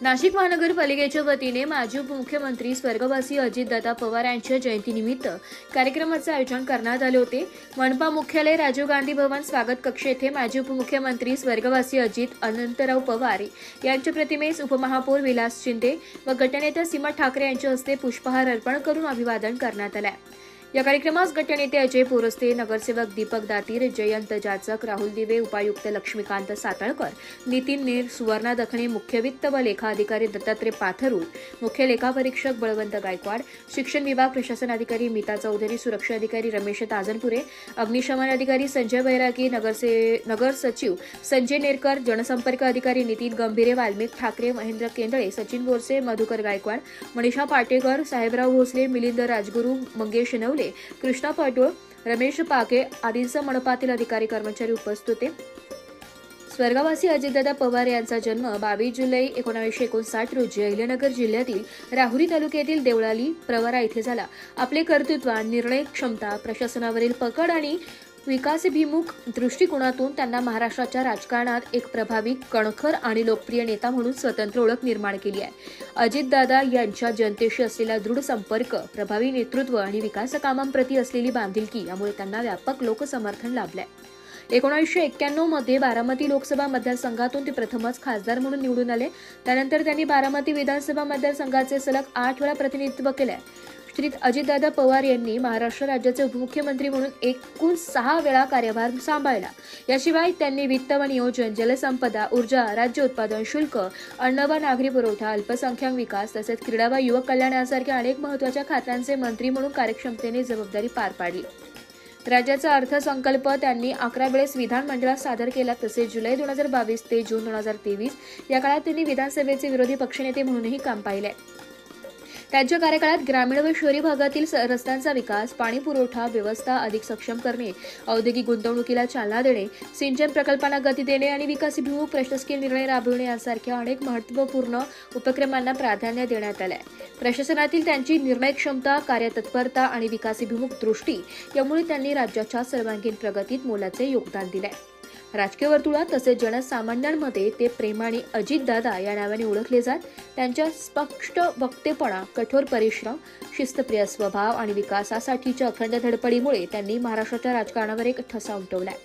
नाशिक महानगरपालिकेच्या वतीने माजी उपमुख्यमंत्री स्वर्गवासी अजितदादा पवार यांच्या जयंतीनिमित्त कार्यक्रमाचे आयोजन करण्यात आले होते। मनपा मुख्यालय राजीव गांधी भवन स्वागत कक्ष येथे माजी उपमुख्यमंत्री स्वर्गवासी अजित अनंतराव पवार यांच्या प्रतिमेस उपमहापौर विलास शिंदे व गटनेत्या सीमा ठाकरे यांच्या हस्ते पुष्पहार अर्पण करून अभिवादन करण्यात आले। या कार्यक्रमास गटनेते अजय पोरस्ते, नगरसेवक दीपक दातीर, जयंत जाचक, राहुल दिवे, उपायुक्त लक्ष्मीकांत सातळकर, नितीन नीर, सुवर्णा दखणे, मुख्य वित्त व लेखा अधिकारी दत्तात्रय पाथरूड, मुख्य लेखा परीक्षक बळवंत गायकवाड, शिक्षण विभाग प्रशासन अधिकारी मीता चौधरी, सुरक्षा अधिकारी रमेश ताजनपुरे, अग्निशमन अधिकारी संजय बैरागी, नगर सचिव संजय नेरकर, जनसंपर्क अधिकारी नितीन गंभीरे, वाल्मिक ठाकरे, महेंद्र केंदळे, सचिन बोरसे, मधुकर गायकवाड, मनीषा पाटेकर, साहेबराव भोसले, मिलिंद राजगुरू, मंगेश नवले, कृष्णा पाटोळ, रमेश पाके आदींसह मनपातील अधिकारी कर्मचारी उपस्थित होते। स्वर्गवासी अजितदादा पवार यांचा जन्म 22 जुलै 1959 रोजी अहिल्यानगर जिल्ह्यातील राहुरी तालुक्यातील देवळाली प्रवरा येथे झाला। आपले कर्तृत्व, निर्णय क्षमता, प्रशासनावरील पकड आणि विकासाभिमुख दृष्टिकोनातून त्यांना महाराष्ट्राच्या राजकारणात एक प्रभावी, कणखर आणि लोकप्रिय नेता म्हणून स्वतंत्र ओळख निर्माण केली आहे। अजितदादा यांच्या जनतेशी असलेला दृढ संपर्क, प्रभावी नेतृत्व आणि विकासकामांप्रती असलेली बांधिलकी यामुळे त्यांना व्यापक लोकसमर्थन लाभले। 1991 मध्ये बारामती लोकसभा मतदारसंघातून ते प्रथमच खासदार म्हणून निवडून आले। त्यानंतर त्यांनी बारामती विधानसभा मतदारसंघाचे सलग 8 वेळा प्रतिनिधित्व केले। श्री अजितदादा पवार यांनी महाराष्ट्र राज्याचे उपमुख्यमंत्री म्हणून एकूण 6 वेळा कार्यभार सांभाळला। याशिवाय त्यांनी वित्त व नियोजन, जलसंपदा, ऊर्जा, राज्य उत्पादन शुल्क, अन्न व नागरी पुरवठा, अल्पसंख्याक विकास तसेच क्रीडा व युवक कल्याण यासारख्या अनेक महत्त्वाच्या खात्यांचे मंत्री म्हणून कार्यक्षमतेने जबाबदारी पार पाडली। राज्याचा अर्थसंकल्प त्यांनी 11 वेळेस विधानमंडळात सादर केला। तसेच जुलै 2022 ते जून 2023 या काळात त्यांनी विधानसभेचे विरोधी पक्षनेते म्हणूनही काम पाहिले। त्यांच्या कार्यकाळात ग्रामीण व शहरी भागातील रस्त्यांचा विकास, पाणी पुरवठा व्यवस्था अधिक सक्षम करणे, औद्योगिक गुंतवणुकीला चालना देणे, सिंचन प्रकल्पांना गती देणे आणि विकासाभिमुख प्रशासकीय निर्णय राबविणे यासारख्या अनेक महत्त्वपूर्ण उपक्रमांना प्राधान्य देण्यात आले। प्रशासनातील त्यांची निर्णय क्षमता, कार्यतत्परता आणि विकासाभिमुख दृष्टी यामुळे त्यांनी राज्याच्या सर्वांगीण प्रगतीत मोलाचे योगदान दिले। राजकीय वर्तुळात तसेच जनसामान्यांमध्ये ते प्रेमाने अजितदादा या नावाने ओळखले जात। त्यांच्या स्पष्ट वक्तेपणा, कठोर परिश्रम, शिस्तप्रिय स्वभाव आणि विकासासाठीच्या अखंड धडपडीमुळे त्यांनी महाराष्ट्राच्या राजकारणावर एक ठसा उमटवलाय।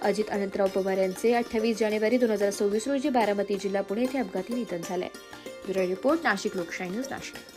अजित अनंतराव पवार यांचे 28 जानेवारी 2026 रोजी बारामती जिल्हा पुणे येथे अपघाती निधन झाले। ब्युरो रिपोर्ट, नाशिक लोकशाही न्यूज, नाशिक।